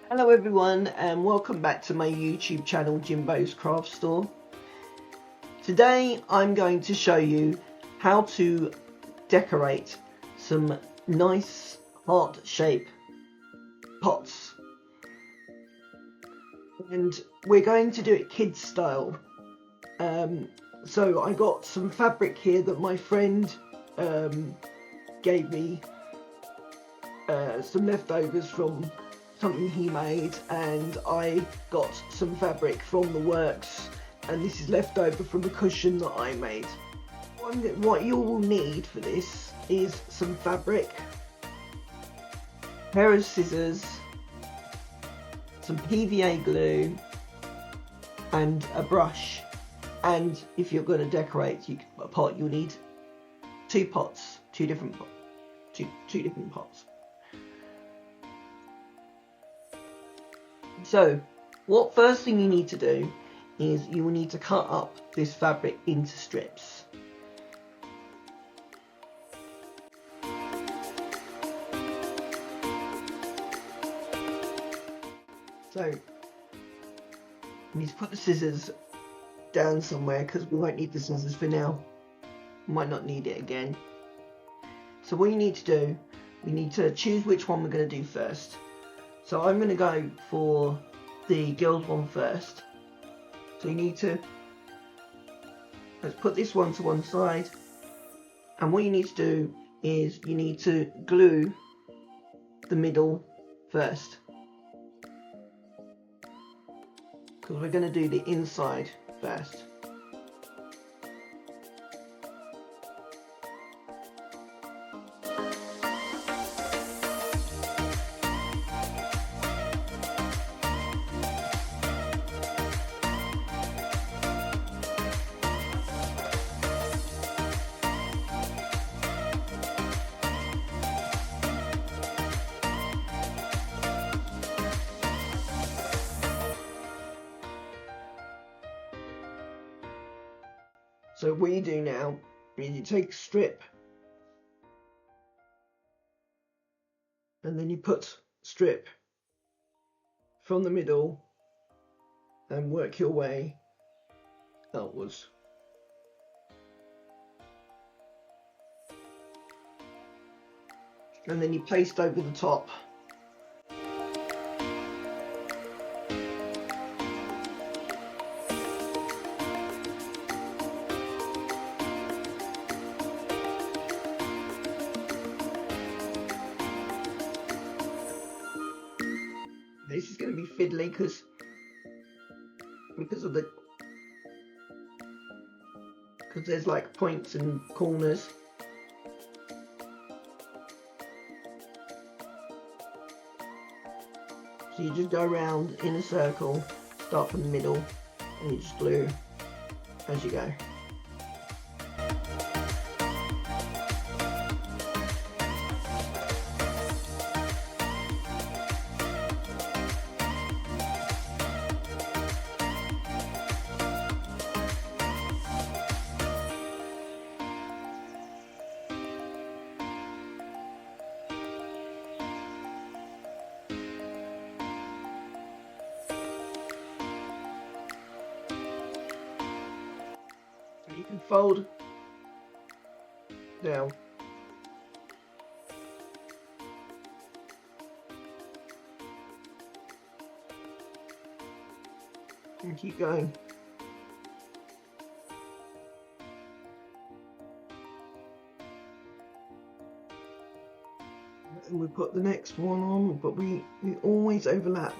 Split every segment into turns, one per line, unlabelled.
Hello everyone and welcome back to my YouTube channel Jimbo's Craft Store. Today I'm going to show you how to decorate some nice heart shape pots, and we're going to do it kids style. So I got some fabric here that my friend gave me, some leftovers from something he made, and I got some fabric from the works, and this is left over from a cushion that I made. What you will need for this is some fabric, a pair of scissors, some PVA glue and a brush. And if you're going to decorate a pot, you'll need two different pots. So what first thing you need to do is you will need to cut up this fabric into strips. So you need to put the scissors down somewhere because we won't need the scissors for now. Might not need it again. So what you need to do, we need to choose which one we're going to do first. So I'm going to go for the girls one first. So you need to, let's put this one to one side, and what you need to do is you need to glue the middle first, because we're going to do the inside first. So what you do now is you take a strip and then you put strip from the middle and work your way outwards. And then you paste over the top. This is going to be fiddly because there's like points and corners. So you just go around in a circle, start from the middle, and you just glue as you go. You can fold down. And keep going. And we put the next one on, but we always overlap.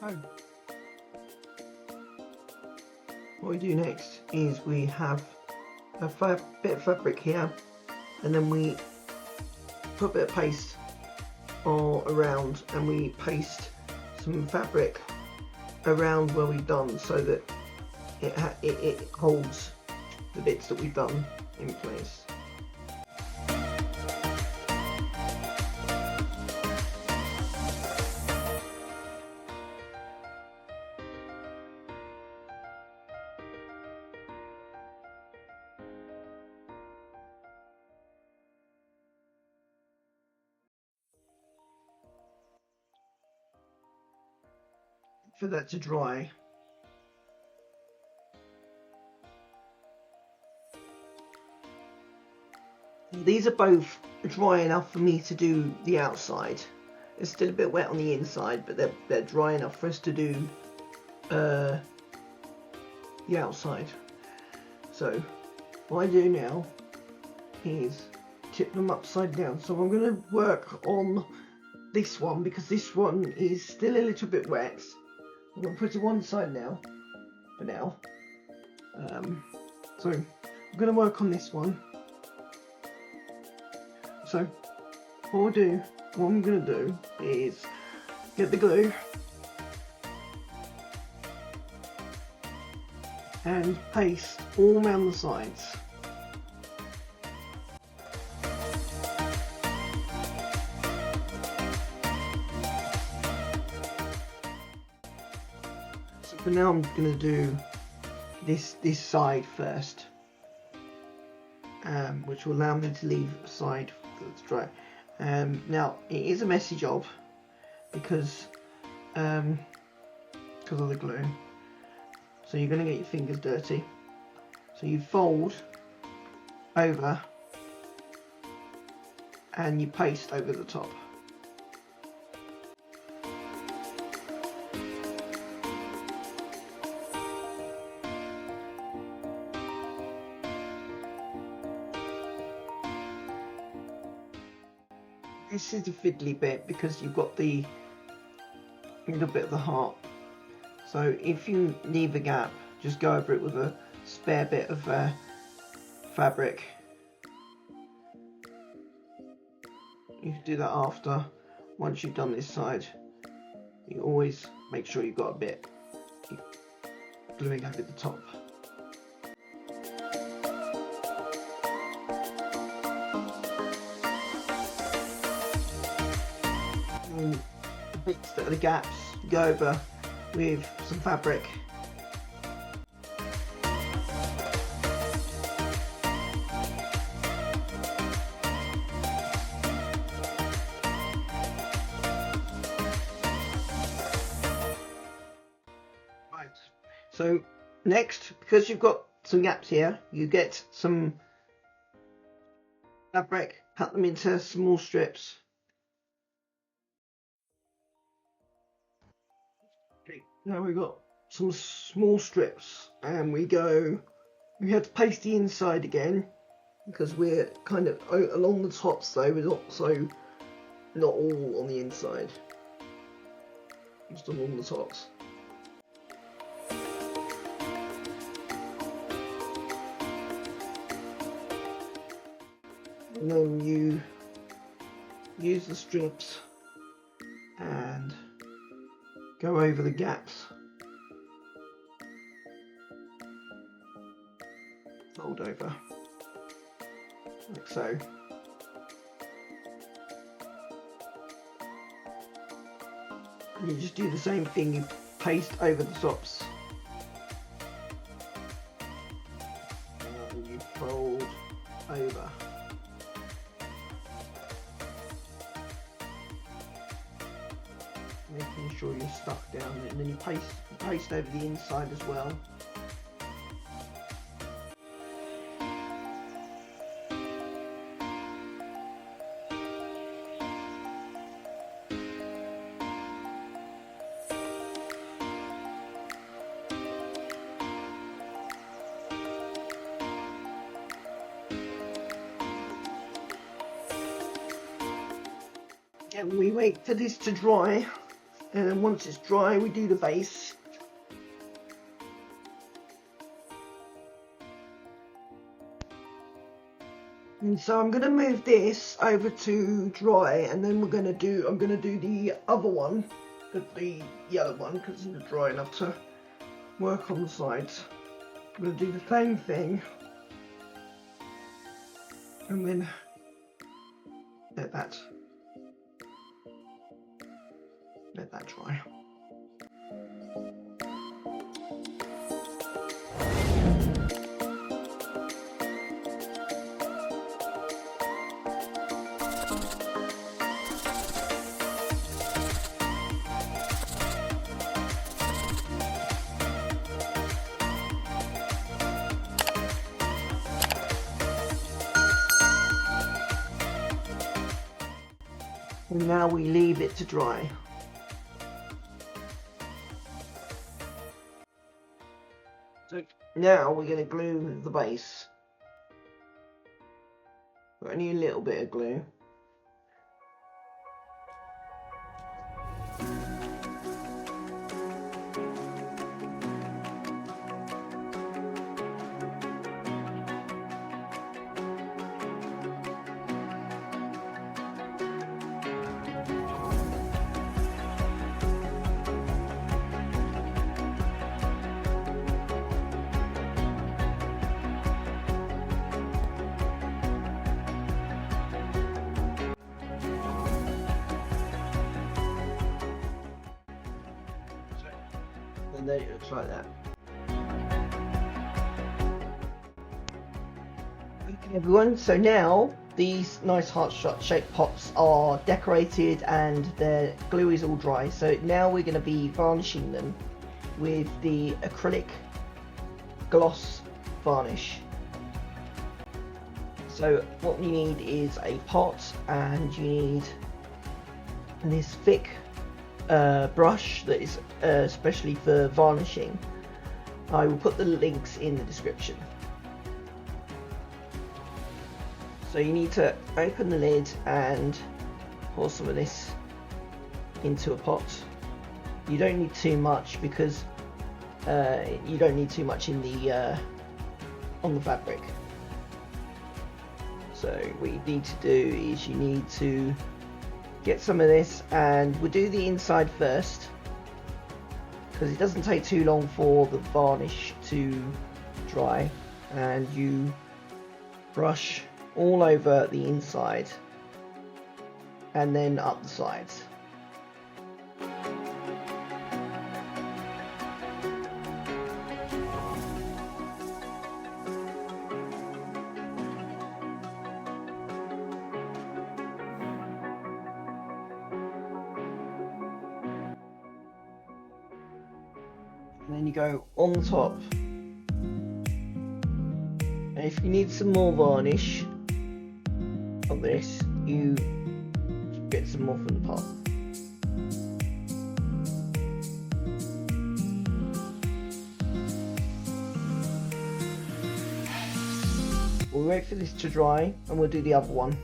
So what we do next is we have a bit of fabric here, and then we put a bit of paste all around, and we paste some fabric around where we've done so that it holds the bits that we've done in place. for that to dry. These are both dry enough for me to do the outside. It's still a bit wet on the inside, but they're dry enough for us to do the outside. So what I do now is tip them upside down. So I'm going to work on this one because this one is still a little bit wet. I'm going to put it one side now, for now. So I'm going to work on this one. So what I'm going to do is get the glue and paste all around the sides. So for now I'm going to do this side first, which will allow me to leave a side that's dry. Now it is a messy job because of the glue, so you're going to get your fingers dirty. So you fold over and you paste over the top. This is the fiddly bit because you've got the little bit of the heart. So if you leave a gap, just go over it with a spare bit of fabric. You can do that after, once you've done this side. You always make sure you've got a bit gluing over the top. The bits that are the gaps, go over with some fabric. Right, so next, because you've got some gaps here, you get some fabric, cut them into small strips. Now we've got some small strips, and we have to paste the inside again because we're kind of along the tops though, we're not all on the inside, just along the tops. And then you use the strips and go over the gaps, fold over, like so. And you just do the same thing, you paste over the tops. And you fold over. Making sure you're stuck down, and then you paste over the inside as well. And we wait for this to dry. And then once it's dry, we do the base. And so I'm going to move this over to dry, and then I'm going to do the other one, the yellow one, because it's not dry enough to work on the sides. I'm going to do the same thing, and then let that dry. And now we leave it to dry. So now we're going to glue the base. Only a little bit of glue. And then it looks like that. Okay everyone, so now these nice heart-shaped pots are decorated and their glue is all dry. So now we're going to be varnishing them with the acrylic gloss varnish. So what you need is a pot, and you need this thick brush that is especially for varnishing. I will put the links in the description. So you need to open the lid and pour some of this into a pot. You don't need too much because you don't need too much in the on the fabric. So what you need to do is you need to get some of this, and we'll do the inside first because it doesn't take too long for the varnish to dry, and you brush all over the inside and then up the sides. And then you go on the top, and if you need some more varnish of this, you get some more from the pot. We'll wait for this to dry and we'll do the other one.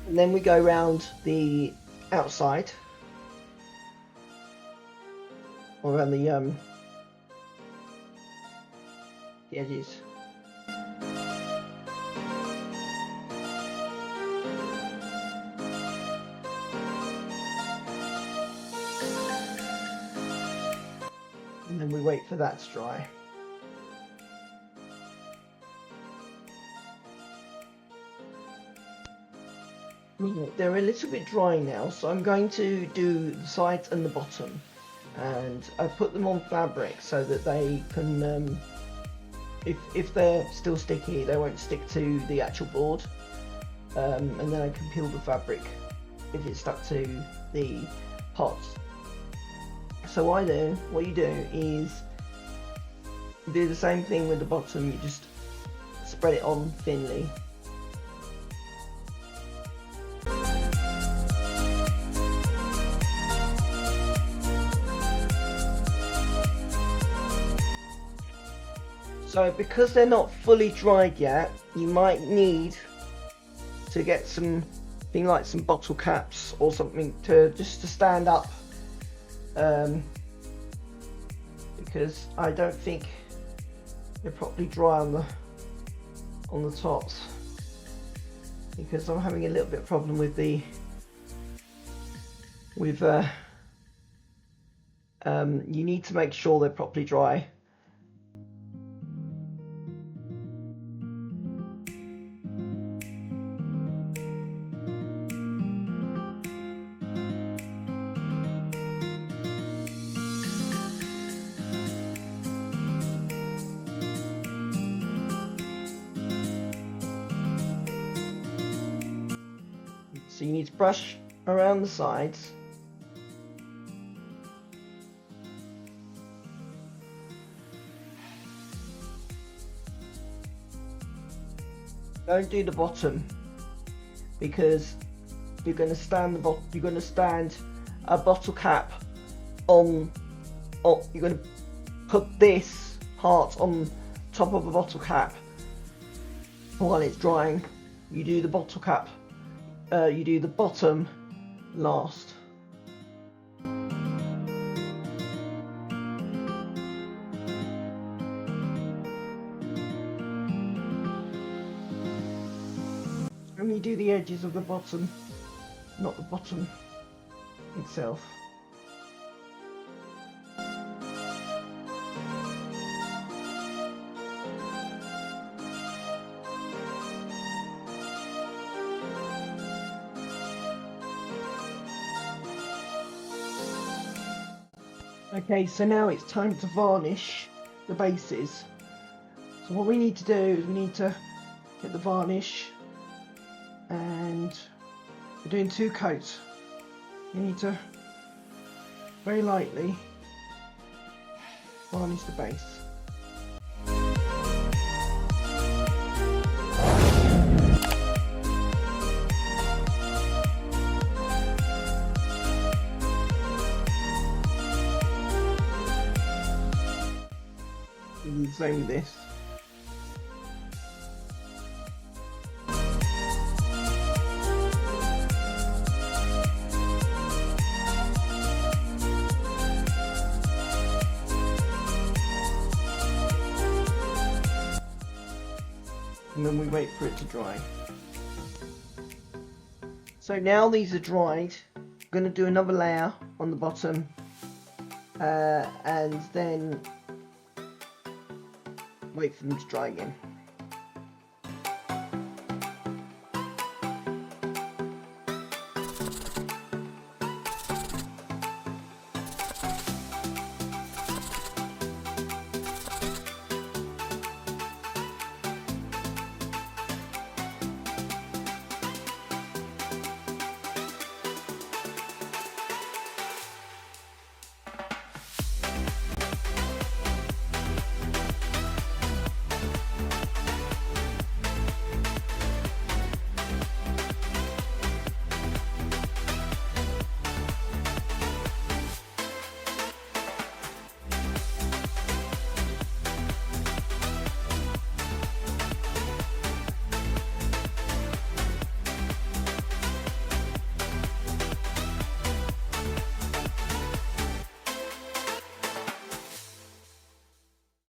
And then we go around the outside, or around the edges. And then we wait for that to dry. They're a little bit dry now, so I'm going to do the sides and the bottom, and I've put them on fabric so that they can, if they're still sticky, they won't stick to the actual board, and then I can peel the fabric if it's stuck to the pots. So what you do is do the same thing with the bottom. You just spread it on thinly. So because they're not fully dried yet, you might need to get something like some bottle caps or something to stand up, because I don't think they're properly dry on the tops, because I'm having a little bit of problem with you need to make sure they're properly dry. So you need to brush around the sides Don't do the bottom, because you're going to stand a bottle cap on. You're going to put this part on top of a bottle cap while it's drying. You do the bottle cap. You do the bottom last. And you do the edges of the bottom, not the bottom itself. Okay, so now it's time to varnish the bases. So what we need to do is we need to get the varnish, and we're doing 2 coats. You need to very lightly varnish the base. Use only this. And then we wait for it to dry. So now these are dried, I'm going to do another layer on the bottom, and then wait for them to dry again.